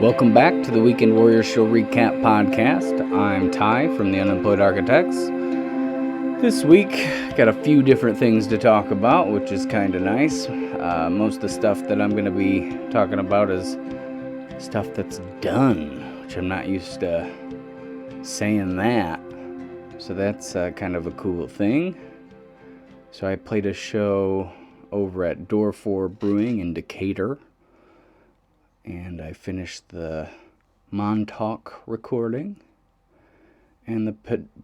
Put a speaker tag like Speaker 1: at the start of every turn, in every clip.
Speaker 1: Welcome back to the Weekend Warriors Show Recap Podcast. I'm Ty from the Unemployed Architects. This week, got a few different things to talk about, which is kind of nice. Most of the stuff that I'm going to be talking about is stuff that's done, which I'm not used to saying that. So that's kind of a cool thing. So I played a show over at Door 4 Brewing in Decatur. And I finished the Montauk recording and the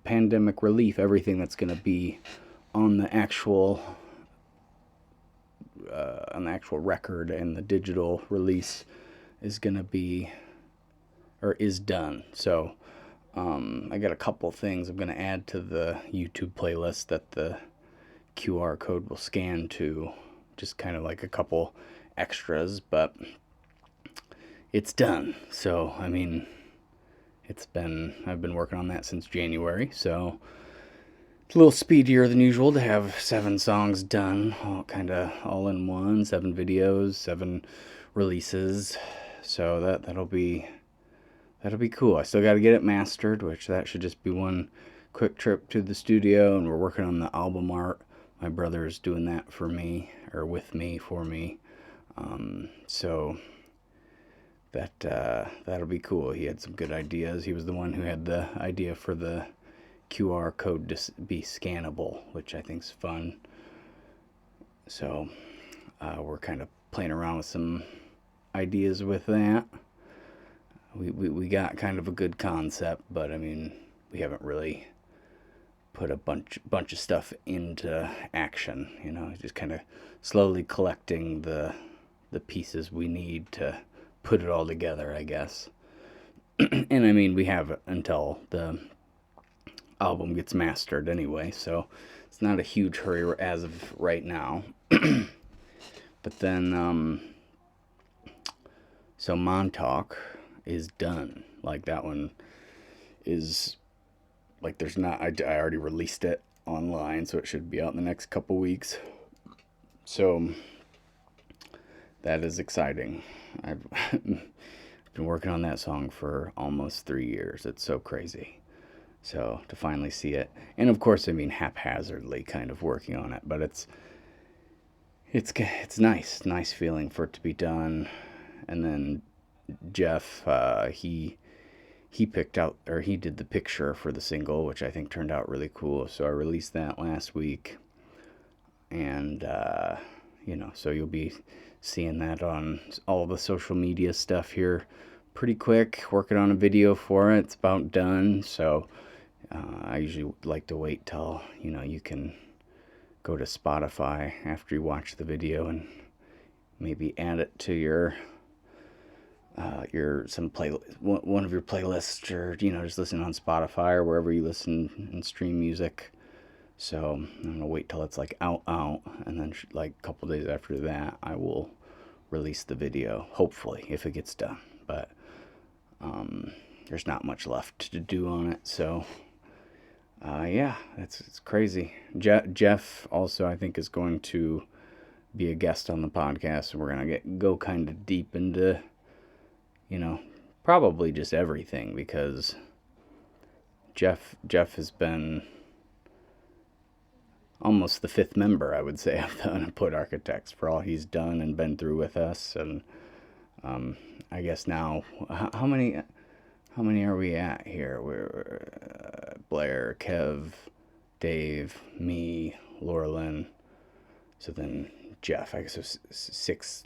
Speaker 1: pandemic relief, everything that's going to be on the actual record, and the digital release is going to be, or is done. So I got a couple things I'm going to add to the YouTube playlist that the QR code will scan to, just kind of like a couple extras, but it's done. So, I mean, I've been working on that since January, so it's a little speedier than usual to have 7 songs done, all in one, 7 videos, 7 releases. So that'll be cool. I still got to get it mastered, which that should just be one quick trip to the studio, and we're working on the album art. My brother's doing that for me, or with me, for me. So that'll be cool. He had some good ideas. He was the one who had the idea for the QR code to be scannable, which I think is fun. So we're kind of playing around with some ideas with that. We got kind of a good concept, but I mean, we haven't really put a bunch of stuff into action. You know, just kind of slowly collecting the pieces we need to put it all together, I guess. And I mean, we have until the album gets mastered anyway, so it's not a huge hurry as of right now. But then, so Montauk is done. Like, that one is, like, there's not, I already released it online, so it should be out in the next couple weeks. So that is exciting. I've been working on that song for almost 3 years. It's so crazy. So to finally see it, and of course, I mean, haphazardly kind of working on it, but it's nice feeling for it to be done. And then Jeff, he picked out, or he did the picture for the single, which I think turned out really cool. So I released that last week, and so you'll be seeing that on all the social media stuff here pretty quick. Working on a video for it. It's about done. So I usually like to wait till, you can go to Spotify after you watch the video and maybe add it to your one of your playlists, or just listen on Spotify or wherever you listen and stream music. So I'm gonna wait till it's like out, and then like a couple days after that, I will release the video. Hopefully, if it gets done. But there's not much left to do on it. So yeah, it's crazy. Jeff also, I think, is going to be a guest on the podcast, and we're gonna go kind of deep into, probably just everything, because Jeff has been almost the 5th member, I would say, of the Unemployed Architects, for all he's done and been through with us. And I guess now, how many are we at here? We're Blair, Kev, Dave, me, Laura Lynn. So then Jeff, I guess it was 6,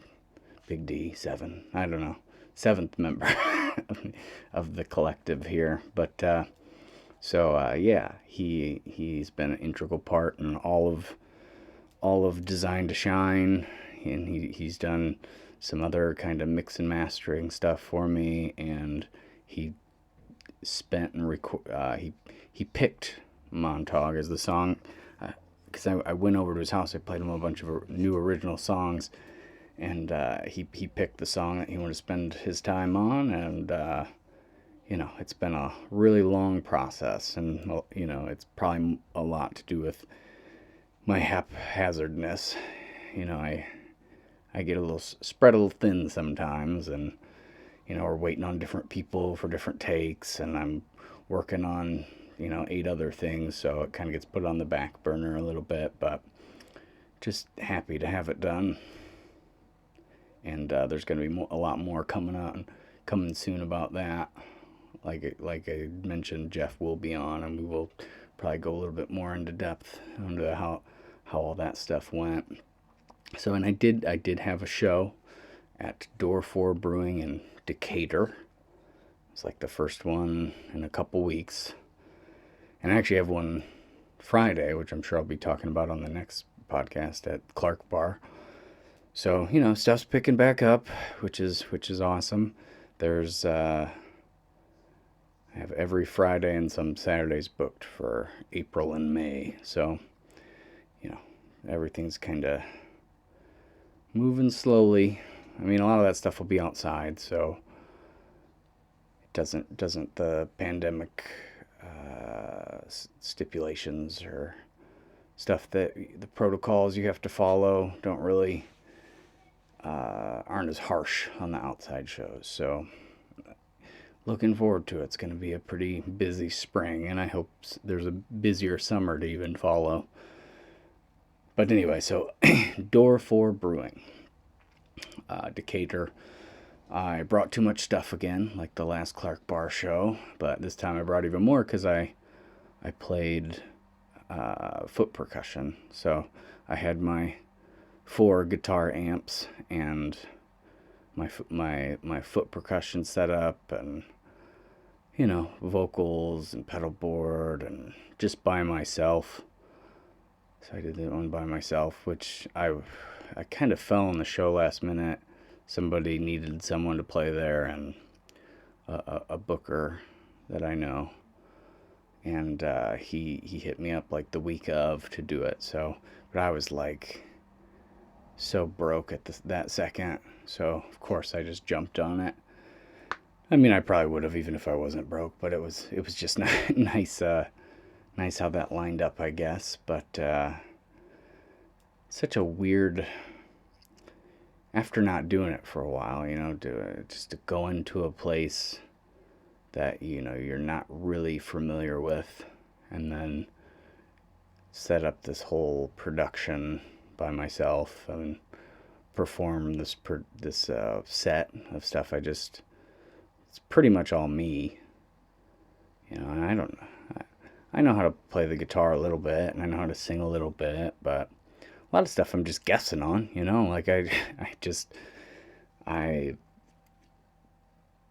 Speaker 1: Big D, 7. I don't know, 7th member of the collective here. But yeah, he's been an integral part in all of Design to Shine, and he's done some other kind of mix and mastering stuff for me, and he spent and he picked Montauk as the song, because I went over to his house. I played him a bunch of new original songs, and he picked the song that he wanted to spend his time on, and it's been a really long process, and it's probably a lot to do with my haphazardness. I get a little spread a little thin sometimes, and we're waiting on different people for different takes, and I'm working on, 8 other things, so it kind of gets put on the back burner a little bit, but just happy to have it done. And there's going to be a lot more coming soon about that. Like I mentioned, Jeff will be on, and we will probably go a little bit more into depth into how all that stuff went. So, and I did have a show at Door 4 Brewing in Decatur. It's like the first one in a couple weeks. And I actually have one Friday, which I'm sure I'll be talking about on the next podcast at Clark Bar. So, stuff's picking back up, which is awesome. There's I have every Friday and some Saturdays booked for April and May. So, everything's kind of moving slowly. I mean, a lot of that stuff will be outside, so it doesn't the pandemic stipulations or stuff that the protocols you have to follow don't really aren't as harsh on the outside shows. So looking forward to it. It's going to be a pretty busy spring, and I hope there's a busier summer to even follow. But anyway, so Door 4 Brewing, Decatur. I brought too much stuff again, like the last Clark Bar show, but this time I brought even more because I played foot percussion. So I had my 4 guitar amps and my foot percussion set up, and vocals and pedal board, and just by myself. So I did that one by myself, which I kind of fell on the show last minute. Somebody needed someone to play there, and a booker that I know, and he hit me up like the week of to do it. So, but I was like so broke at that second, so of course I just jumped on it. I mean, I probably would have even if I wasn't broke, but it was just nice how that lined up, I guess. But such a weird, after not doing it for a while, just to go into a place that you're not really familiar with, and then set up this whole production by myself and perform this set of stuff. It's pretty much all me, and I don't know. I know how to play the guitar a little bit, and I know how to sing a little bit, but a lot of stuff I'm just guessing on, like I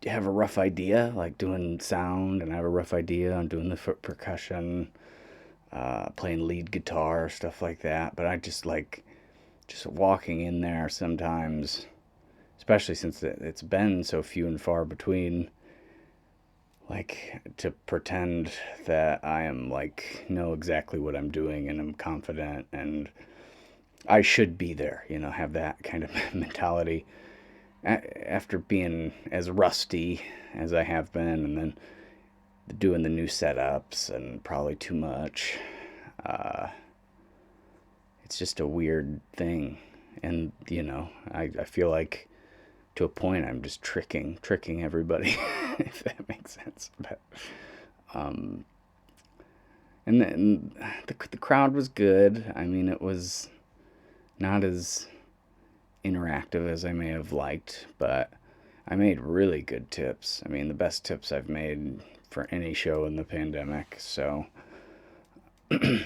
Speaker 1: have a rough idea, like doing sound, and I have a rough idea on doing the foot percussion, playing lead guitar, stuff like that. But I just walking in there sometimes, especially since it's been so few and far between, like to pretend that I am know exactly what I'm doing, and I'm confident, and I should be there, have that kind of mentality. After being as rusty as I have been, and then doing the new setups and probably too much, it's just a weird thing. And I feel like to a point I'm just tricking everybody, if that makes sense. But and then the crowd was good. I mean, it was not as interactive as I may have liked, but I made really good tips. I mean, the best tips I've made for any show in the pandemic. So, I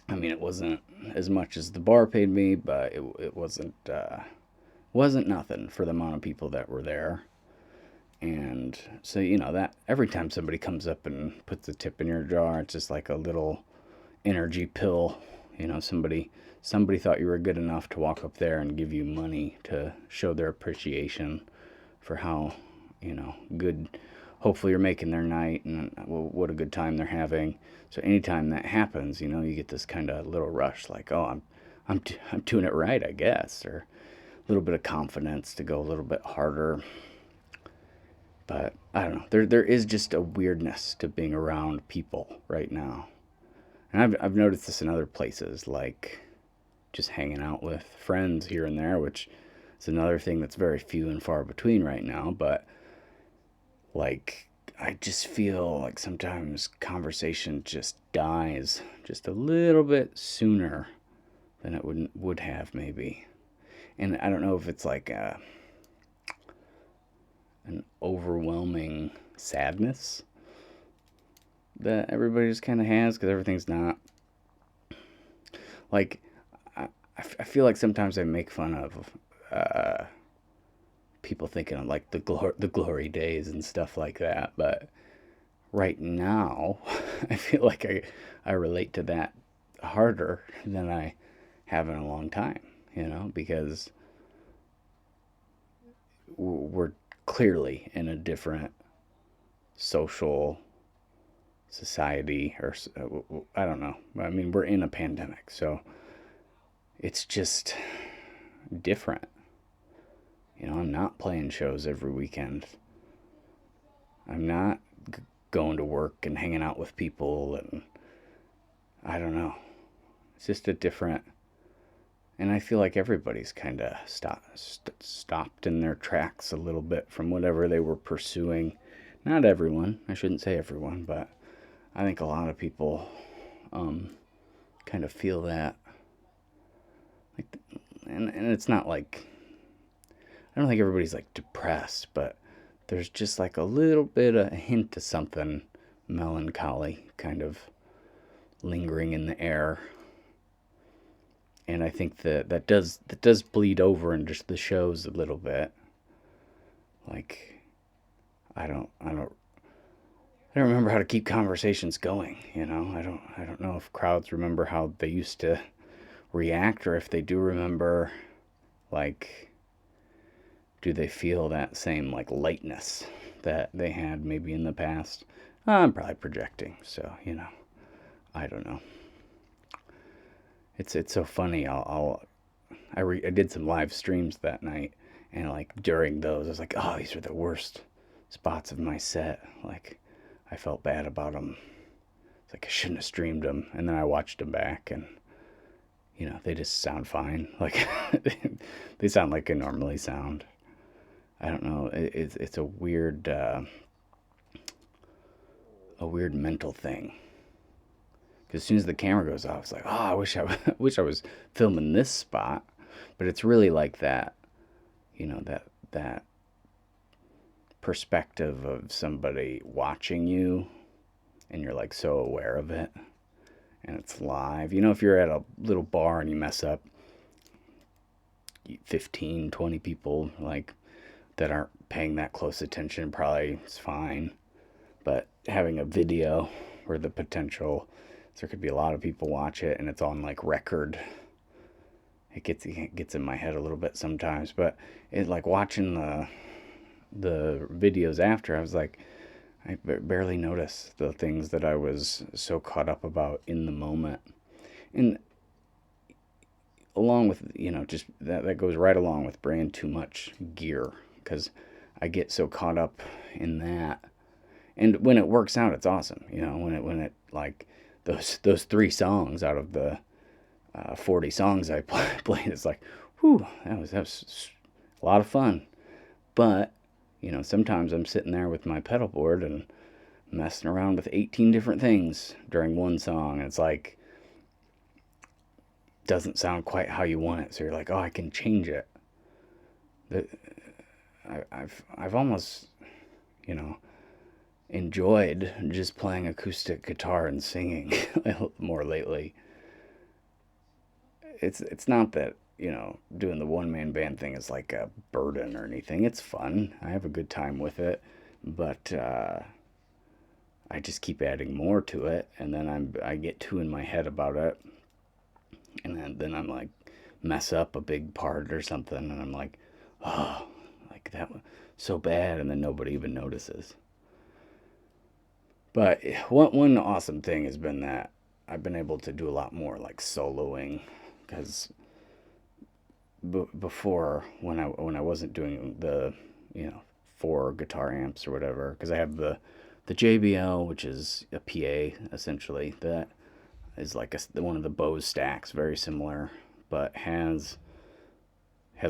Speaker 1: mean, it wasn't as much as the bar paid me, but it wasn't nothing for the amount of people that were there. And so, that every time somebody comes up and puts a tip in your jar, it's just like a little energy pill. Somebody thought you were good enough to walk up there and give you money to show their appreciation for how, good, hopefully you're making their night, and what a good time they're having. So anytime that happens, you get this kind of little rush, like, oh, I'm doing it right, I guess, or a little bit of confidence to go a little bit harder. But I don't know. There is just a weirdness to being around people right now, and I've noticed this in other places, like just hanging out with friends here and there, which is another thing that's very few and far between right now. But Like, I just feel like sometimes conversation just dies just a little bit sooner than it would have maybe. And I don't know if it's like an overwhelming sadness that everybody just kind of has because everything's not like I feel like sometimes I make fun of uh, people thinking of like the glory days and stuff like that, but right now I feel like I relate to that harder than I have in a long time, because we're clearly in a different social society, or I don't know. I mean, we're in a pandemic, so it's just different. I'm not playing shows every weekend. I'm not going to work and hanging out with people, and I don't know. It's just a different. And I feel like everybody's kind of stopped in their tracks a little bit from whatever they were pursuing. Not everyone. I shouldn't say everyone, but I think a lot of people kind of feel that. Like, and it's not like, I don't think everybody's like depressed, but there's just like a little bit of a hint of something melancholy kind of lingering in the air. And I think that does bleed over into just the shows a little bit. Like, I don't remember how to keep conversations going. I don't know if crowds remember how they used to react, or if they do remember, like, do they feel that same like lightness that they had maybe in the past? I'm probably projecting, so I don't know. It's so funny. I did some live streams that night, and like during those, I was like, oh, these are the worst spots of my set. Like, I felt bad about them. It's like I shouldn't have streamed them, and then I watched them back, and they just sound fine. Like they sound like they normally sound. I don't know. It's a weird mental thing. Because as soon as the camera goes off, it's like, oh, wish I was filming this spot. But it's really like that, that perspective of somebody watching you, and you're like so aware of it, and it's live. If you're at a little bar and you mess up, 15, 20 people like that aren't paying that close attention probably is fine. But having a video where the potential, there could be a lot of people watch it and it's on like record, it gets in my head a little bit sometimes. But it, like, watching the videos after, I was like, I barely noticed the things that I was so caught up about in the moment. And along with, just that goes right along with bringing too much gear, because I get so caught up in that. And when it works out, it's awesome. When it like those 3 songs out of the 40 songs I played, it's like, whew, that was a lot of fun. But sometimes I'm sitting there with my pedal board and messing around with 18 different things during one song, and it's like, doesn't sound quite how you want it. So you're like, oh, I can change it. I've almost, enjoyed just playing acoustic guitar and singing more lately. It's not that, doing the one man band thing is like a burden or anything. It's fun. I have a good time with it, but I just keep adding more to it, and then I get too in my head about it, and then I'm like, mess up a big part or something, and I'm like, oh, like that was so bad, and then nobody even notices. But one awesome thing has been that I've been able to do a lot more like soloing, because before, when I wasn't doing the, 4 guitar amps or whatever, because I have the JBL, which is a PA essentially, that is like one of the Bose stacks, very similar, but has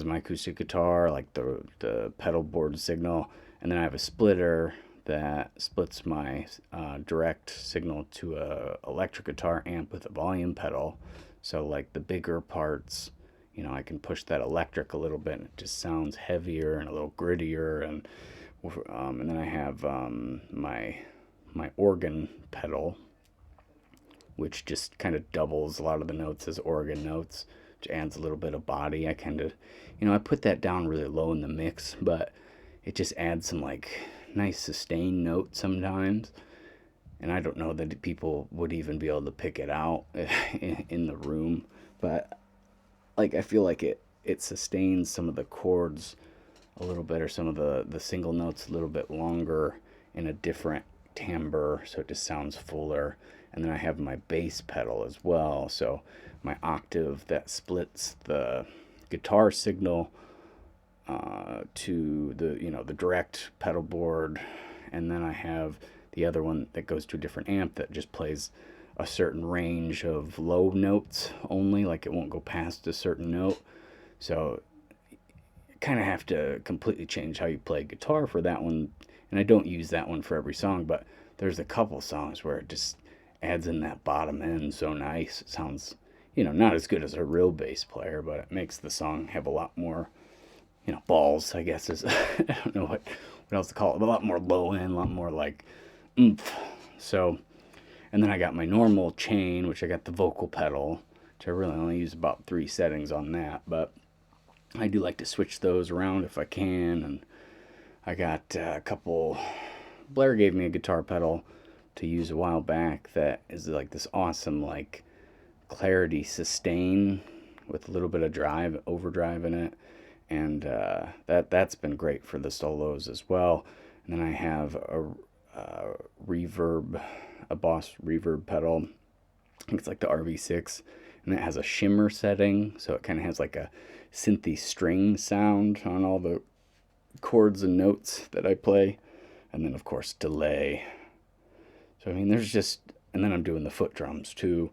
Speaker 1: my acoustic guitar, like the pedal board signal, and then I have a splitter that splits my direct signal to a electric guitar amp with a volume pedal. So like the bigger parts, I can push that electric a little bit and it just sounds heavier and a little grittier. And then I have my organ pedal, which just kind of doubles a lot of the notes as organ notes, which adds a little bit of body. I put that down really low in the mix, but it just adds some like nice sustained notes sometimes. And I don't know that people would even be able to pick it out in the room, but like I feel like it sustains some of the chords a little bit, or some of the single notes a little bit longer in a different timbre, so it just sounds fuller. And then I have my bass pedal as well, so my octave that splits the guitar signal to the direct pedal board, and then I have the other one that goes to a different amp that just plays a certain range of low notes only, like it won't go past a certain note. So you kind of have to completely change how you play guitar for that one. And I don't use that one for every song, but there's a couple songs where it just adds in that bottom end so nice. It sounds, not as good as a real bass player, but it makes the song have a lot more, balls, I guess is, I don't know what else to call it, but a lot more low end, a lot more like oomph. So, and then I got my normal chain, which I got the vocal pedal, which I really only use about 3 settings on that, but I do like to switch those around if I can. And I got a couple, Blair gave me a guitar pedal to use a while back that is like this awesome like clarity sustain with a little bit of overdrive in it, and that's been great for the solos as well. And then I have a Boss reverb pedal. I think it's like the RV6, and it has a shimmer setting, so it kind of has like a synthy string sound on all the chords and notes that I play. And then of course delay. So and then I'm doing the foot drums too.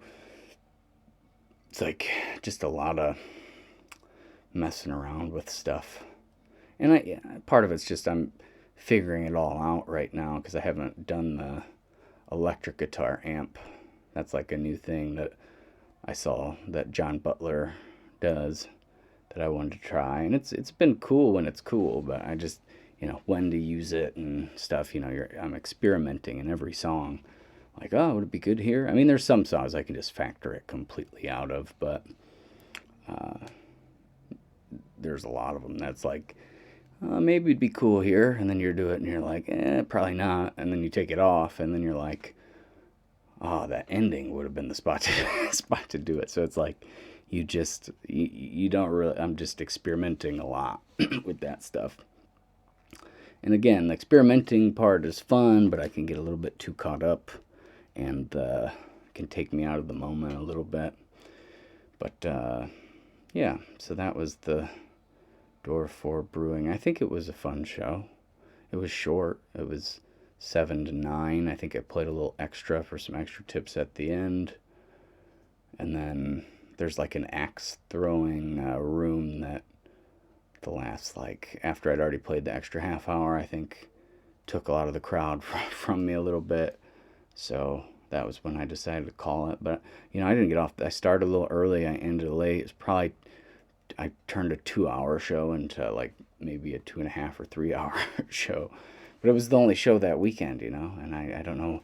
Speaker 1: It's like just a lot of messing around with stuff. And part of it's just I'm figuring it all out right now because I haven't done the electric guitar amp. That's like a new thing that I saw that John Butler does that I wanted to try. And it's been cool when it's cool, but I just, when to use it and stuff, I'm experimenting in every song. Like, oh, would it be good here? I mean, there's some songs I can just factor it completely out of, but there's a lot of them that's like, maybe it'd be cool here, and then you do it, and you're like, probably not, and then you take it off, and then you're like, oh, that ending would have been the spot to do it. So it's like, you don't really, I'm just experimenting a lot with that stuff. And again, the experimenting part is fun, but I can get a little bit too caught up, and can take me out of the moment a little bit. But yeah, so that was the Door 4 Brewing. I think it was a fun show. It was short. It was 7 to 9. I think I played a little extra for some extra tips at the end. And then there's like an axe throwing room that the last, like, after I'd already played the extra half hour, I think took a lot of the crowd from me a little bit. So that was when I decided to call it. But, I didn't get off. I started a little early. I ended late. It's probably, I turned a 2-hour show into like maybe a 2.5 or 3-hour show. But it was the only show that weekend, and I don't know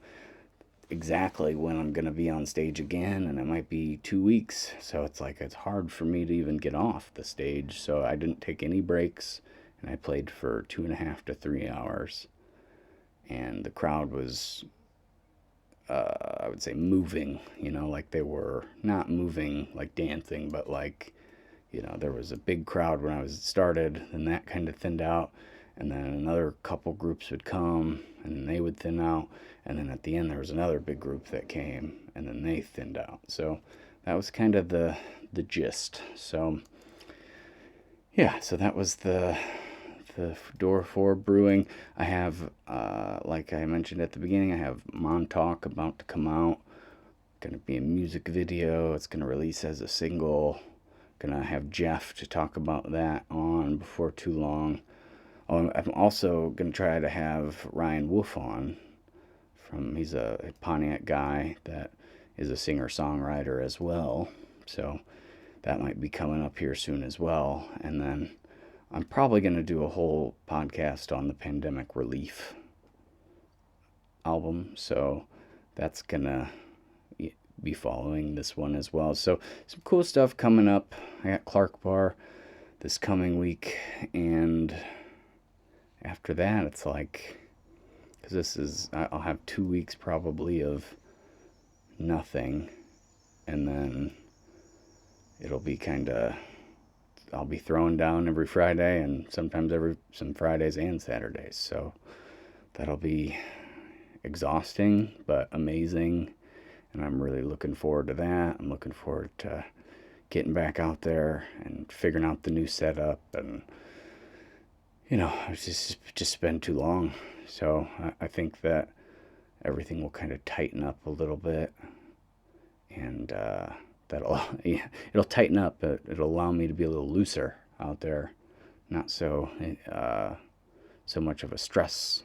Speaker 1: exactly when I'm going to be on stage again, and it might be 2 weeks. So it's like, it's hard for me to even get off the stage. So I didn't take any breaks, and I played for 2.5 to 3 hours. And the crowd was, I would say, moving, like they were not moving like dancing, but like, there was a big crowd when I was started, and that kind of thinned out. And then another couple groups would come, and then they would thin out. And then at the end, there was another big group that came, and then they thinned out. So that was kind of the gist. So yeah, so that was the Door 4 Brewing. I have, like I mentioned at the beginning, I have Montauk about to come out. Going to be a music video. It's going to release as a single. Going to have Jeff to talk about that on before too long. I'm also going to try to have Ryan Wolf on. He's a Pontiac guy that is a singer-songwriter as well. So that might be coming up here soon as well. And then I'm probably going to do a whole podcast on the pandemic relief album. So that's going to be following this one as well. So some cool stuff coming up. I got Clark Bar this coming week. And after that, it's like, because I'll have 2 weeks probably of nothing. And then it'll be kind of, I'll be throwing down every Friday and sometimes some Fridays and Saturdays. So that'll be exhausting but amazing, and I'm really looking forward to that. I'm looking forward to getting back out there and figuring out the new setup, and it's just been too long. So I think that everything will kind of tighten up a little bit, and it'll tighten up, but it'll allow me to be a little looser out there, not so much of a stress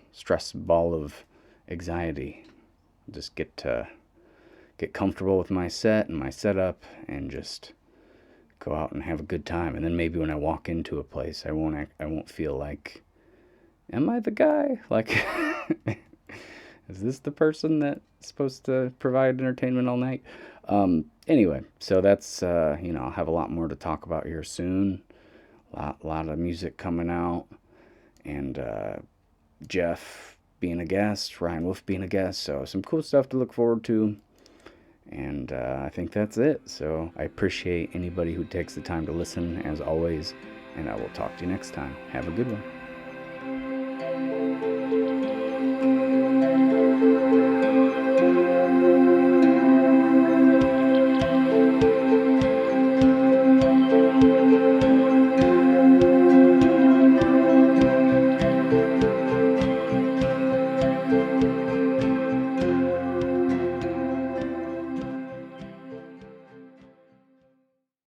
Speaker 1: ball of anxiety. Just get comfortable with my set and my setup, and just go out and have a good time. And then maybe when I walk into a place, I won't feel like, am I the guy? Like, is this the person that's supposed to provide entertainment all night? Anyway, so that's I'll have a lot more to talk about here soon. A lot of music coming out, and Jeff being a guest, Ryan Wolf being a guest, so some cool stuff to look forward to. And I think that's it. So I appreciate anybody who takes the time to listen, as always, and I will talk to you next time. Have a good one.